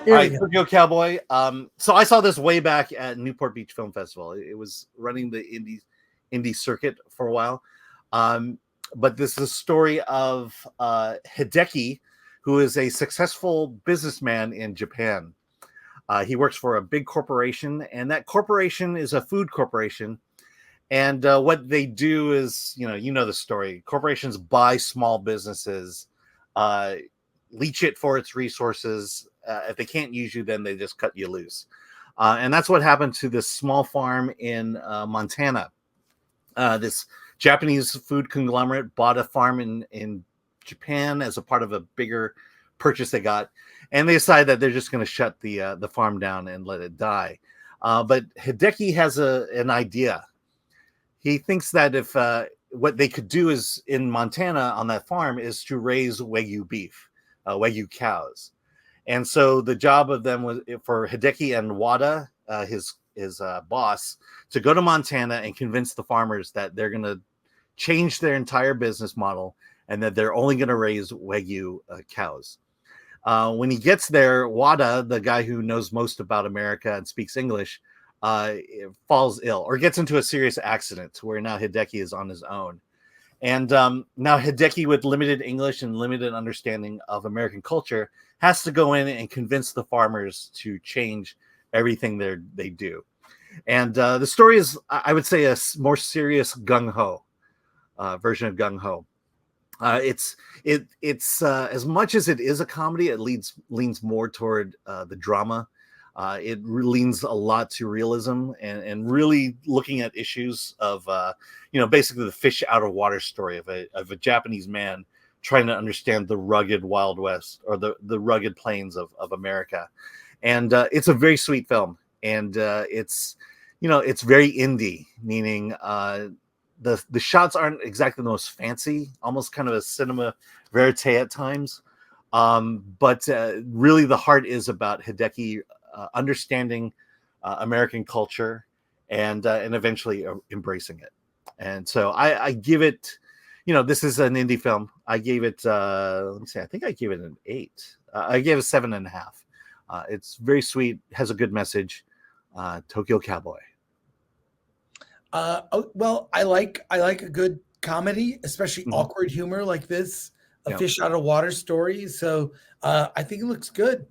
All There we right, go. Tokyo Cowboy. So I saw this way back at Newport Beach Film Festival. It was running the indie circuit for a while. But this is a story of Hideki, who is a successful businessman in Japan. He works for a big corporation, and that corporation is a food corporation. And what they do is, you know the story. Corporations buy small businesses, uh, leech it for its resources. If they can't use you, then they just cut you loose. And that's what happened to this small farm in Montana. This Japanese food conglomerate bought a farm in Japan as a part of a bigger purchase they got, and they decided that they're just going to shut the farm down and let it die. But Hideki has an idea. He thinks that if what they could do is in Montana on that farm is to raise Wagyu beef, Wagyu cows. And so the job of them was for Hideki and Wada, his boss, to go to Montana and convince the farmers that they're going to change their entire business model and that they're only going to raise Wagyu cows. When he gets there, Wada, the guy who knows most about America and speaks English, falls ill or gets into a serious accident where now Hideki is on his own. And now Hideki, with limited English and limited understanding of American culture, has to go in and convince the farmers to change everything they do. And the story is, I would say, a more serious gung-ho version of gung-ho. It's as much as it is a comedy, it leans more toward the drama. It leans a lot to realism and really looking at issues of basically the fish out of water story of a Japanese man trying to understand the rugged Wild West or the rugged plains of America. And it's a very sweet film, and it's very indie, meaning the shots aren't exactly the most fancy, almost kind of a cinema verite at times. But really the heart is about Hideki understanding American culture and eventually embracing it. And so I give it, this is an indie film. I gave it, let me see, I think I gave it an 8. I gave it 7.5. It's very sweet, has a good message. Tokyo Cowboy. Well, I like a good comedy, especially awkward humor like this, a fish out of water story. So I think it looks good.